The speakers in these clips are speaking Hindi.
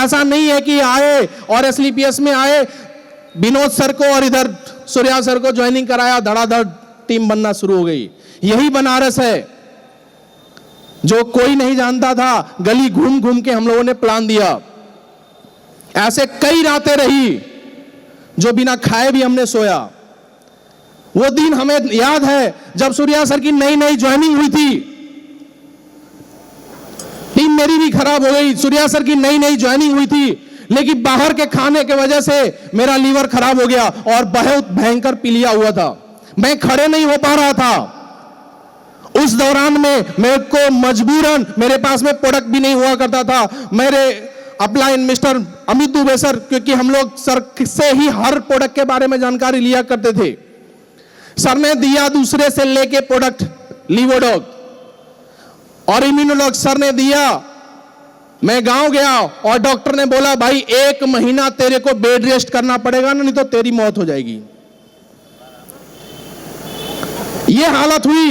ऐसा नहीं है कि आए और एसलीपीएस में आए, विनोद सर को और इधर सूर्या सर को ज्वाइनिंग कराया, धड़ाधड़ टीम बनना शुरू हो गई। यही बनारस है जो कोई नहीं जानता था, गली घूम घूम के हम लोगों ने प्लान दिया। ऐसे कई रातें रही जो बिना खाए भी हमने सोया। वो दिन हमें याद है जब सूर्या सर की नई नई ज्वाइनिंग हुई थी, टीम मेरी भी खराब हो गई। सूर्या सर की नई नई ज्वाइनिंग हुई थी, लेकिन बाहर के खाने के वजह से मेरा लीवर खराब हो गया और बहुत भयंकर पीलिया हुआ था। मैं खड़े नहीं हो पा रहा था। उस दौरान में मेरे को मजबूरन, मेरे पास में प्रोडक्ट भी नहीं हुआ करता था। मेरे upline mister Amit Dubey sir, क्योंकि हम लोग सर से ही हर प्रोडक्ट के बारे में जानकारी लिया करते थे, सर ने दिया दूसरे से लेके प्रोडक्ट लीवोडॉग और इम्यूनोलॉग सर ने दिया। मैं गांव गया और डॉक्टर ने बोला भाई 1 महीना तेरे को बेड रेस्ट करना पड़ेगा ना, नहीं तो तेरी मौत हो जाएगी। ये हालत हुई,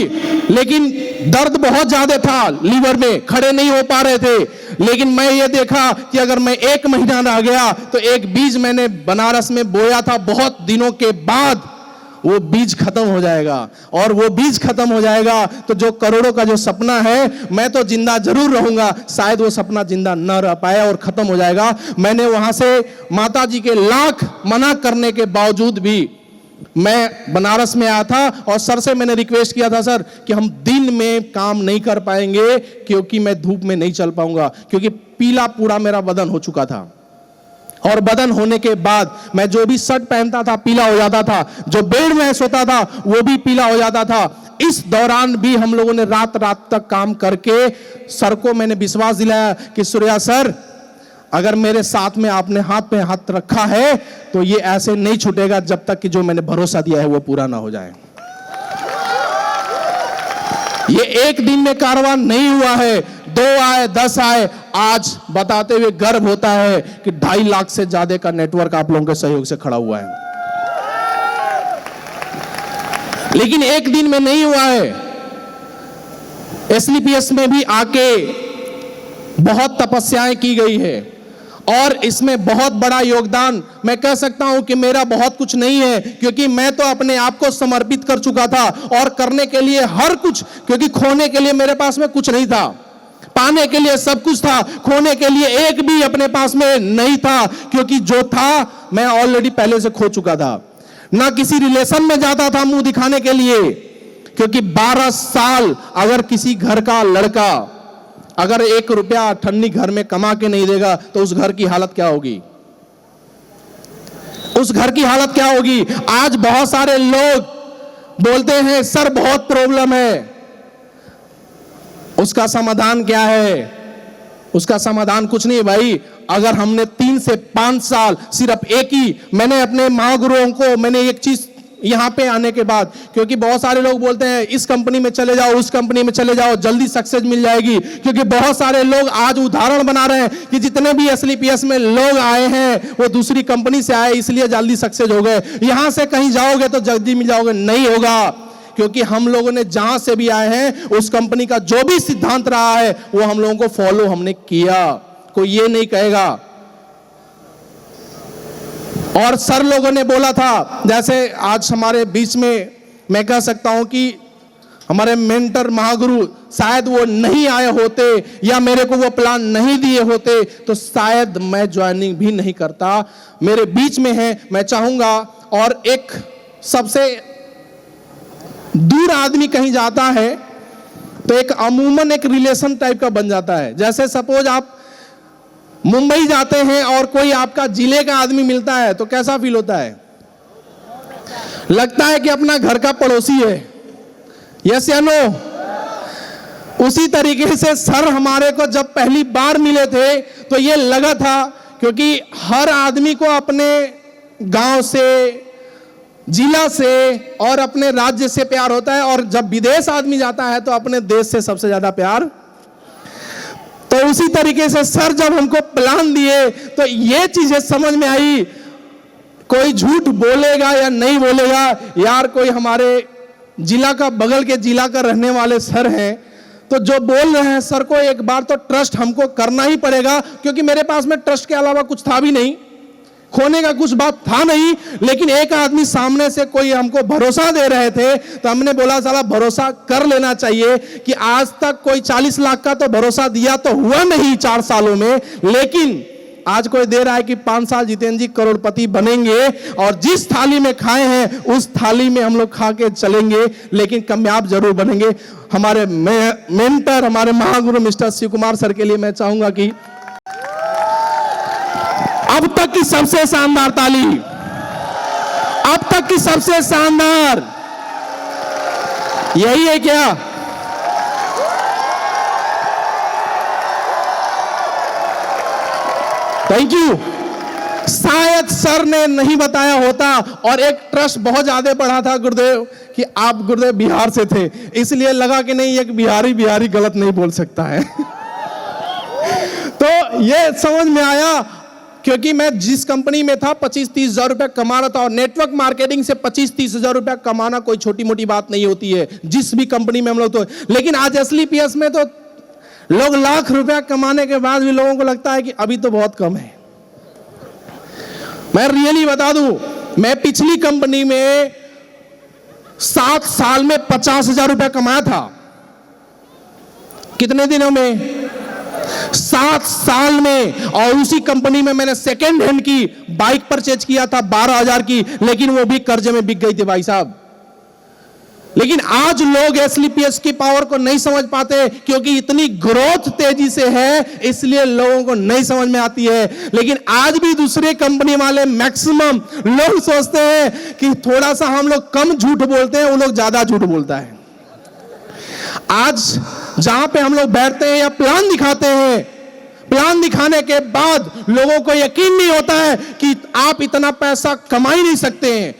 लेकिन दर्द बहुत ज्यादा था लीवर में, खड़े नहीं हो पा रहे थे। लेकिन मैं ये देखा कि अगर मैं 1 महीना रह गया तो एक बीज मैंने बनारस में बोया था, बहुत दिनों के बाद वो बीज खत्म हो जाएगा। और वो बीज खत्म हो जाएगा तो जो करोड़ों का जो सपना है, मैं तो जिंदा जरूर रहूंगा, शायद वो सपना जिंदा न रह पाए और खत्म हो जाएगा। मैंने वहां से माता जी के लाख मना करने के बावजूद भी मैं बनारस में आया था और सर से मैंने रिक्वेस्ट किया था, सर कि हम दिन में काम नहीं कर पाएंगे क्योंकि मैं धूप में नहीं चल पाऊंगा, क्योंकि पीला पूरा मेरा बदन हो चुका था। और बदन होने के बाद मैं जो भी शर्ट पहनता था पीला हो जाता था, जो बेड में सोता था वो भी पीला हो जाता था। इस दौरान भी हम लोगों ने रात रात तक काम करके सर को मैंने विश्वास दिलाया कि सूर्या सर, अगर मेरे साथ में आपने हाथ पे हाथ रखा है तो ये ऐसे नहीं छूटेगा जब तक कि जो मैंने भरोसा दिया है वो पूरा ना हो जाए। ये एक दिन में कारवां नहीं हुआ है, 2 आए 10 आए, आज बताते हुए गर्व होता है कि 2.5 लाख से ज्यादा का नेटवर्क आप लोगों के सहयोग से खड़ा हुआ है। लेकिन एक दिन में नहीं हुआ है, एसलीपीएस में भी आके बहुत तपस्याएं की गई है और इसमें बहुत बड़ा योगदान मैं कह सकता हूं कि मेरा बहुत कुछ नहीं है, क्योंकि मैं तो अपने आप को समर्पित कर चुका था और करने के लिए हर कुछ, क्योंकि खोने के लिए मेरे पास में कुछ नहीं था, पाने के लिए सब कुछ था, खोने के लिए एक भी अपने पास में नहीं था, क्योंकि जो था मैं ऑलरेडी पहले से खो चुका था। ना किसी रिलेशन में जाता था मुंह दिखाने के लिए, क्योंकि 12 साल अगर किसी घर का लड़का अगर 1 रुपया ठन्नी घर में कमा के नहीं देगा तो उस घर की हालत क्या होगी, उस घर की हालत क्या होगी। आज बहुत सारे लोग बोलते हैं सर बहुत प्रॉब्लम है, उसका समाधान क्या है? उसका समाधान कुछ नहीं भाई। अगर हमने 3 से 5 साल सिर्फ एक ही, मैंने अपने महागुरुओं को मैंने एक चीज यहां पे आने के बाद, क्योंकि बहुत सारे लोग बोलते हैं इस कंपनी में चले जाओ, उस कंपनी में चले जाओ, जल्दी सक्सेस मिल जाएगी, क्योंकि बहुत सारे लोग आज उदाहरण बना रहे हैं कि जितने भी एसलीपीएस में लोग आए हैं वो दूसरी कंपनी से आए इसलिए जल्दी सक्सेस हो गए। यहां से कहीं जाओगे तो जल्दी मिल जाओगे, नहीं होगा, क्योंकि हम लोगों ने जहां से भी आए हैं उस कंपनी का जो भी सिद्धांत रहा है वो हम लोगों को फॉलो हमने किया। कोई ये नहीं कहेगा। और सर लोगों ने बोला था, जैसे आज हमारे बीच में मैं कह सकता हूं कि हमारे मेंटर महागुरु शायद वो नहीं आए होते या मेरे को वो प्लान नहीं दिए होते तो शायद मैं ज्वाइनिंग भी नहीं करता। मेरे बीच में है, मैं चाहूंगा। और एक सबसे दूर आदमी कहीं जाता है तो एक अमूमन एक रिलेशन टाइप का बन जाता है। जैसे सपोज आप मुंबई जाते हैं और कोई आपका जिले का आदमी मिलता है तो कैसा फील होता है? लगता है कि अपना घर का पड़ोसी है। यस या नो? उसी तरीके से सर हमारे को जब पहली बार मिले थे तो ये लगा था, क्योंकि हर आदमी को अपने गांव से, जिला से और अपने राज्य से प्यार होता है, और जब विदेश आदमी जाता है तो अपने देश से सबसे ज्यादा प्यार। तो उसी तरीके से सर जब हमको प्लान दिए तो ये चीजें समझ में आई, कोई झूठ बोलेगा या नहीं बोलेगा यार, कोई हमारे जिला का, बगल के जिला का रहने वाले सर हैं तो जो बोल रहे हैं सर को एक बार तो ट्रस्ट हमको करना ही पड़ेगा, क्योंकि मेरे पास में ट्रस्ट के अलावा कुछ था भी नहीं, खोने का कुछ बात था नहीं। लेकिन एक आदमी सामने से कोई हमको भरोसा दे रहे थे, तो हमने बोला साला भरोसा कर लेना चाहिए कि आज तक कोई 40 लाख का तो भरोसा दिया तो हुआ नहीं 4 सालों में, लेकिन आज कोई दे रहा है कि 5 साल जितेंद्र जी करोड़पति बनेंगे और जिस थाली में खाए हैं उस थाली में हम लोग खा के चलेंगे, लेकिन कामयाब जरूर बनेंगे। हमारे मेंटर, हमारे महागुरु मिस्टर शिव कुमार सर के लिए मैं चाहूंगा कि अब तक की सबसे शानदार ताली, अब तक की सबसे शानदार, यही है क्या? Thank you. शायद सर ने नहीं बताया होता और एक ट्रस्ट बहुत ज्यादा बढ़ा था गुरुदेव कि आप गुरुदेव बिहार से थे, इसलिए लगा कि नहीं एक बिहारी गलत नहीं बोल सकता है। तो ये समझ में आया, क्योंकि मैं जिस कंपनी में था 25-30 हजार रुपया कमा रहा था, और नेटवर्क मार्केटिंग से 25-30 हजार रुपया कमाना कोई छोटी मोटी बात नहीं होती है जिस भी कंपनी में हम लोग। तो लेकिन आज SLPS में तो लोग लाख रुपया कमाने के बाद भी लोगों को लगता है कि अभी तो बहुत कम है। मैं रियली बता दूं, मैं पिछली कंपनी में 7 साल में 50 हजार रुपया कमाया था। कितने दिनों में? 7 साल में। और उसी कंपनी में मैंने सेकेंड हैंड की बाइक परचेज किया था 12,000 की, लेकिन वो भी कर्जे में बिक गई थी भाई साहब। लेकिन आज लोग SLPS की पावर को नहीं समझ पाते, क्योंकि इतनी ग्रोथ तेजी से है इसलिए लोगों को नहीं समझ में आती है। लेकिन आज भी दूसरे कंपनी वाले मैक्सिमम लोग सोचते हैं कि थोड़ा सा हम लोग कम झूठ बोलते हैं, वो लोग ज्यादा झूठ बोलता है। आज जहां पे हम लोग बैठते हैं या प्लान दिखाते हैं, प्लान दिखाने के बाद लोगों को यकीन नहीं होता है कि आप इतना पैसा कमा ही नहीं सकते हैं।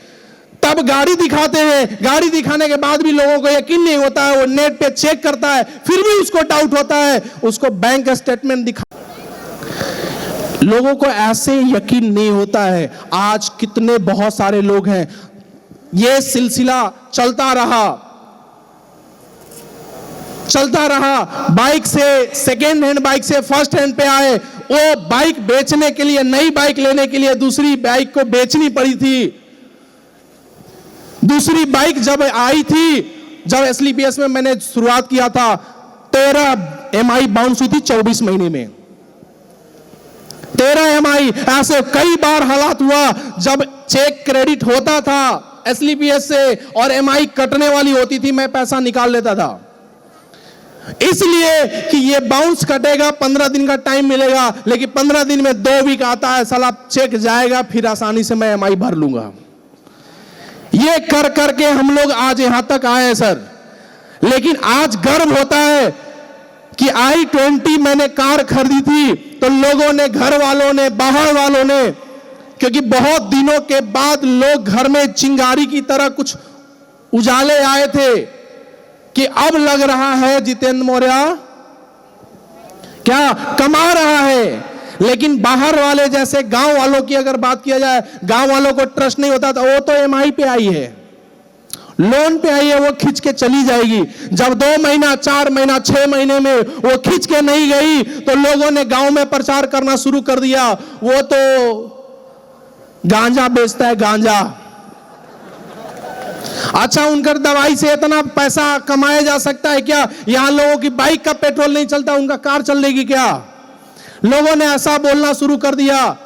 तब गाड़ी दिखाते हैं, गाड़ी दिखाने के बाद भी लोगों को यकीन नहीं होता है, वो नेट पे चेक करता है, फिर भी उसको डाउट होता है, उसको बैंक स्टेटमेंट दिखा, लोगों को ऐसे यकीन नहीं होता है। आज कितने बहुत सारे लोग हैं, ये सिलसिला चलता रहा, बाइक से सेकेंड हैंड बाइक से फर्स्ट हैंड पे आए, वो बाइक बेचने के लिए, नई बाइक लेने के लिए दूसरी बाइक को बेचनी पड़ी थी। दूसरी बाइक जब आई थी, जब SLPS में मैंने शुरुआत किया था, 13 MI बाउंस हुई थी 24 महीने में। 13 MI। ऐसे कई बार हालात हुआ जब चेक क्रेडिट होता था SLPS से और MI कटने वाली होती थी, मैं पैसा निकाल लेता था, इसलिए कि ये बाउंस कटेगा, 15 दिन का टाइम मिलेगा, लेकिन 15 दिन में 2 वीक आता है, साला चेक जाएगा, फिर आसानी से मैं MI भर लूंगा। ये कर करके हम लोग आज यहां तक आए हैं सर। लेकिन आज गर्व होता है कि i20 मैंने कार खरीदी थी, तो लोगों ने, घर वालों ने, बाहर वालों ने, क्योंकि बहुत दिनों के बाद लोग घर में चिंगारी की तरह कुछ उजाले आए थे कि अब लग रहा है जितेंद्र मौर्य क्या कमा रहा है। लेकिन बाहर वाले जैसे गांव वालों की अगर बात किया जाए, गांव वालों को ट्रस्ट नहीं होता, तो वो तो MI पे आई है, लोन पे आई है, वो खींच के चली जाएगी। जब 2 महीना, 4 महीना, 6 महीने में वो खींच के नहीं गई, तो लोगों ने गांव में प्रचार करना शुरू कर दिया, वो तो गांजा बेचता है, गांजा। अच्छा, उनकर दवाई से इतना पैसा कमाया जा सकता है क्या? यहां लोगों की बाइक का पेट्रोल नहीं चलता, उनका कार चल लेगी क्या? लोगों ने ऐसा बोलना शुरू कर दिया।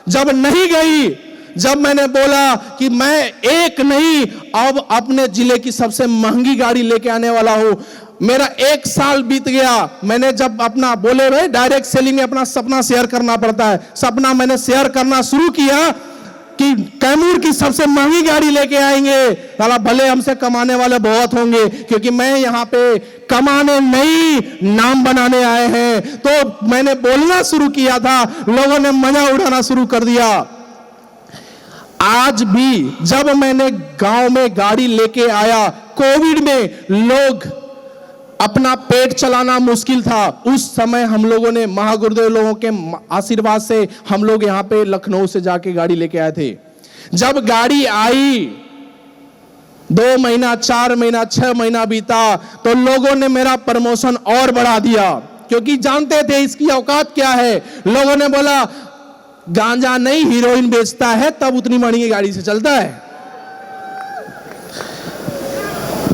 जब नहीं गई, जब मैंने बोला कि मैं एक नहीं, अब अपने जिले की सबसे महंगी गाड़ी लेके आने वाला हूं, मेरा 1 साल बीत गया। मैंने जब अपना, बोले भाई डायरेक्ट सेलिंग में अपना सपना शेयर करना पड़ता है, सपना मैंने शेयर करना शुरू किया कि कैमूर की सबसे महंगी गाड़ी लेके आएंगे, साला भले हमसे कमाने वाले बहुत होंगे, क्योंकि मैं यहाँ पे कमाने नहीं, नाम बनाने आए हैं। तो मैंने बोलना शुरू किया था, लोगों ने मजा उड़ाना शुरू कर दिया। आज भी जब मैंने गांव में गाड़ी लेके आया, कोविड में लोग अपना पेट चलाना मुश्किल था, उस समय हम लोगों ने, महागुरुदेव लोगों के आशीर्वाद से हम लोग यहाँ पे लखनऊ से जाके गाड़ी लेके आए थे। जब गाड़ी आई, 2 महीना, 4 महीना, 6 महीना बीता तो लोगों ने मेरा प्रमोशन और बढ़ा दिया, क्योंकि जानते थे इसकी औकात क्या है। लोगों ने बोला गांजा नहीं हीरोइन बेचता है, तब उतनी महंगी गाड़ी से चलता है।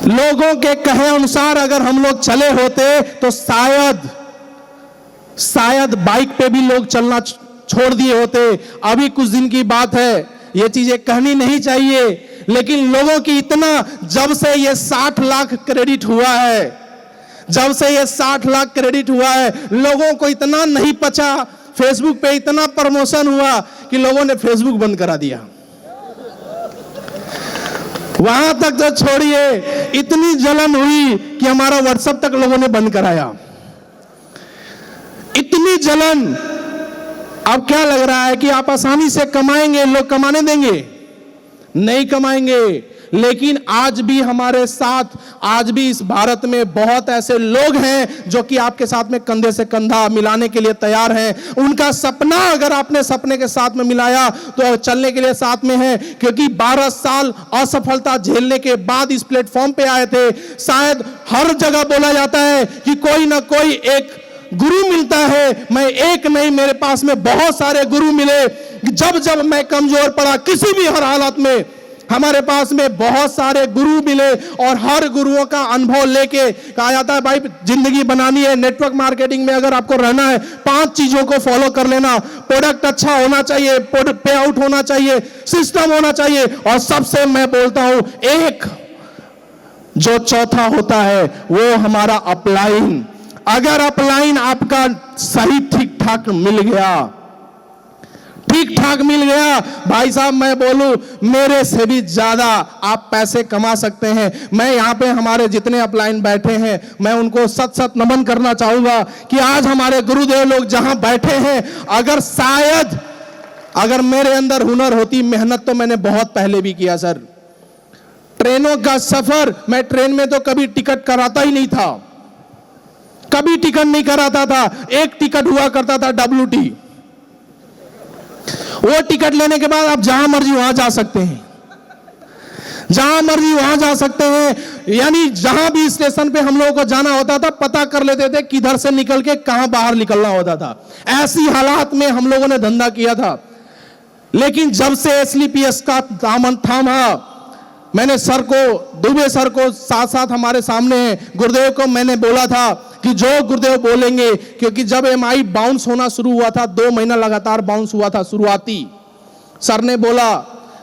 लोगों के कहे अनुसार अगर हम लोग चले होते तो शायद बाइक पे भी लोग चलना छोड़ दिए होते। अभी कुछ दिन की बात है, ये चीजें कहनी नहीं चाहिए, लेकिन लोगों की इतना, जब से ये 60 लाख क्रेडिट हुआ है, जब से ये 60 लाख क्रेडिट हुआ है, लोगों को इतना नहीं पचा, फेसबुक पे इतना प्रमोशन हुआ कि लोगों ने फेसबुक बंद करा दिया। वहां तक तो छोड़िए, इतनी जलन हुई कि हमारा व्हाट्सएप तक लोगों ने बंद कराया। इतनी जलन। अब क्या लग रहा है कि आप आसानी से कमाएंगे, लोग कमाने देंगे? नहीं कमाएंगे। लेकिन आज भी हमारे साथ, आज भी इस भारत में बहुत ऐसे लोग हैं जो कि आपके साथ में कंधे से कंधा मिलाने के लिए तैयार हैं। उनका सपना अगर आपने सपने के साथ में मिलाया तो चलने के लिए साथ में है, क्योंकि 12 साल असफलता झेलने के बाद इस प्लेटफॉर्म पे आए थे। शायद हर जगह बोला जाता है कि कोई ना कोई एक गुरु मिलता है, मैं एक नहीं, मेरे पास में बहुत सारे गुरु मिले। जब जब मैं कमजोर पड़ा, किसी भी हर हालत में, हमारे पास में बहुत सारे गुरु मिले और हर गुरुओं का अनुभव लेके कहा जाता है भाई जिंदगी बनानी है, नेटवर्क मार्केटिंग में अगर आपको रहना है 5 चीजों को फॉलो कर लेना। प्रोडक्ट अच्छा होना चाहिए, पे आउट होना चाहिए, सिस्टम होना चाहिए, और सबसे मैं बोलता हूं एक जो चौथा होता है वो हमारा अपलाइन। अगर अपलाइन आपका सही ठीक ठाक मिल गया, ठीक ठाक मिल गया, भाई साहब मैं बोलूं मेरे से भी ज्यादा आप पैसे कमा सकते हैं। मैं यहां पे हमारे जितने अपलाइन बैठे हैं, मैं उनको सत सत नमन करना चाहूंगा कि आज हमारे गुरुदेव लोग जहां बैठे हैं, अगर शायद अगर मेरे अंदर हुनर होती, मेहनत तो मैंने बहुत पहले भी किया सर। ट्रेनों का सफर, मैं ट्रेन में तो कभी टिकट कराता ही नहीं था, कभी टिकट नहीं कराता था। एक टिकट हुआ करता था WT, वो टिकट लेने के बाद आप जहां मर्जी वहां जा सकते हैं, जहां मर्जी वहां जा सकते हैं। यानी जहां भी स्टेशन पे हम लोगों को जाना होता था, पता कर लेते थे किधर से निकल के कहां बाहर निकलना होता था। ऐसी हालात में हम लोगों ने धंधा किया था। लेकिन जब से SLPS का दामन थामा, मैंने सर को, दुबे सर को साथ साथ हमारे सामने हैं, गुरुदेव को मैंने बोला था कि जो गुरुदेव बोलेंगे, क्योंकि जब MI बाउंस होना शुरू हुआ था, 2 महीना लगातार बाउंस हुआ था शुरुआती, सर ने बोला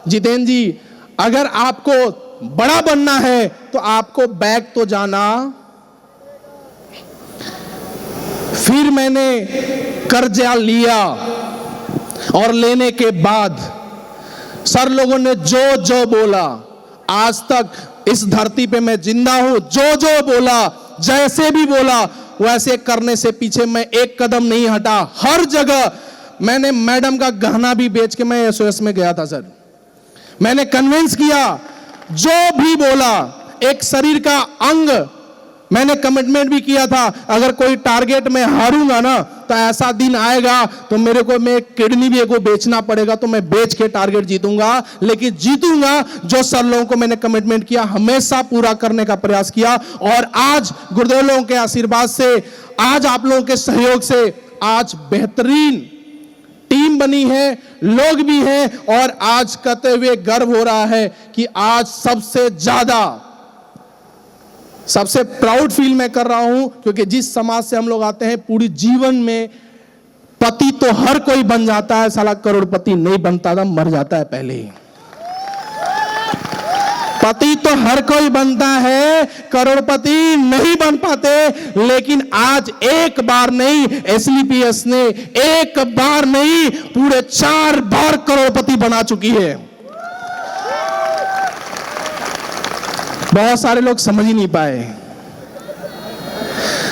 जितेंद्र जी अगर आपको बड़ा बनना है तो आपको बैक तो जाना। फिर मैंने कर्जा लिया और लेने के बाद सर लोगों ने जो जो बोला, आज तक इस धरती पे मैं जिंदा हूं, जो जो बोला, जैसे भी बोला वैसे करने से पीछे मैं एक कदम नहीं हटा। हर जगह मैंने मैडम का गहना भी बेच के मैं SOS में गया था सर। मैंने कन्विंस किया, जो भी बोला, एक शरीर का अंग, मैंने कमिटमेंट भी किया था अगर कोई टारगेट में हारूंगा ना तो ऐसा दिन आएगा तो मेरे को मैं किडनी भी को बेचना पड़ेगा, तो मैं बेच के टारगेट जीतूंगा, लेकिन जीतूंगा। जो सर लोगों को मैंने कमिटमेंट किया हमेशा पूरा करने का प्रयास किया। और आज गुरुदेव लोगों के आशीर्वाद से, आज आप लोगों के सहयोग से आज बेहतरीन टीम बनी है, लोग भी हैं, और आज कहते हुए गर्व हो रहा है कि आज सबसे प्राउड फील मैं कर रहा हूं, क्योंकि जिस समाज से हम लोग आते हैं, पूरी जीवन में पति तो हर कोई बन जाता है, साला करोड़पति नहीं बनता था, मर जाता है पहले ही। पति तो हर कोई बनता है, करोड़पति नहीं बन पाते। लेकिन आज एक बार नहीं, SLPS ने एक बार नहीं, पूरे 4 बार करोड़पति बना चुकी है। बहुत सारे लोग समझ ही नहीं पाए।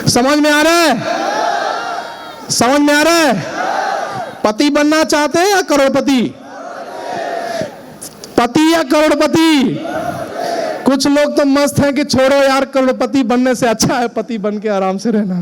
समझ में आ रहा है? समझ में आ रहा है? पति बनना चाहते हैं या करोड़पति? पति या करोड़पति? कुछ लोग तो मस्त हैं कि छोड़ो यार, करोड़पति बनने से अच्छा है पति बन के आराम से रहना।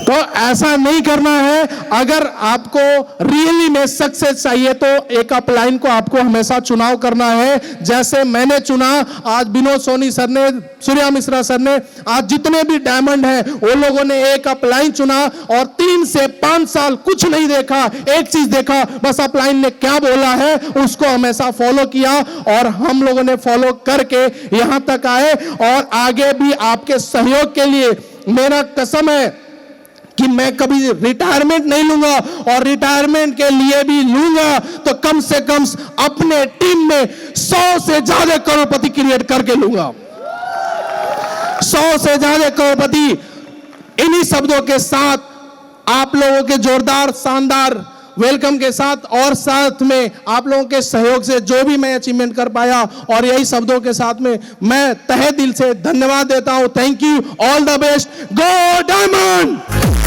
तो ऐसा नहीं करना है। अगर आपको रियली में सक्सेस चाहिए तो एक अपलाइन को आपको हमेशा चुनाव करना है। जैसे मैंने चुना, आज विनोद सोनी सर ने, सूर्या मिश्रा सर ने, आज जितने भी डायमंड हैं वो लोगों ने एक अपलाइन चुना और 3 से 5 साल कुछ नहीं देखा, एक चीज देखा, बस अपलाइन ने क्या बोला है उसको हमेशा फॉलो किया और हम लोगों ने फॉलो करके यहां तक आए। और आगे भी आपके सहयोग के लिए मेरा कसम है कि मैं कभी रिटायरमेंट नहीं लूंगा और रिटायरमेंट के लिए भी लूंगा तो कम से कम अपने टीम में 100 से ज्यादा करोड़पति क्रिएट करके लूंगा। 100 से ज्यादा करोड़पति। इन्हीं शब्दों के साथ आप लोगों के जोरदार शानदार वेलकम के साथ और साथ में आप लोगों के सहयोग से जो भी मैं अचीवमेंट कर पाया और यही शब्दों के साथ में मैं तहे दिल से धन्यवाद देता हूं। Thank you, all the best, go diamond.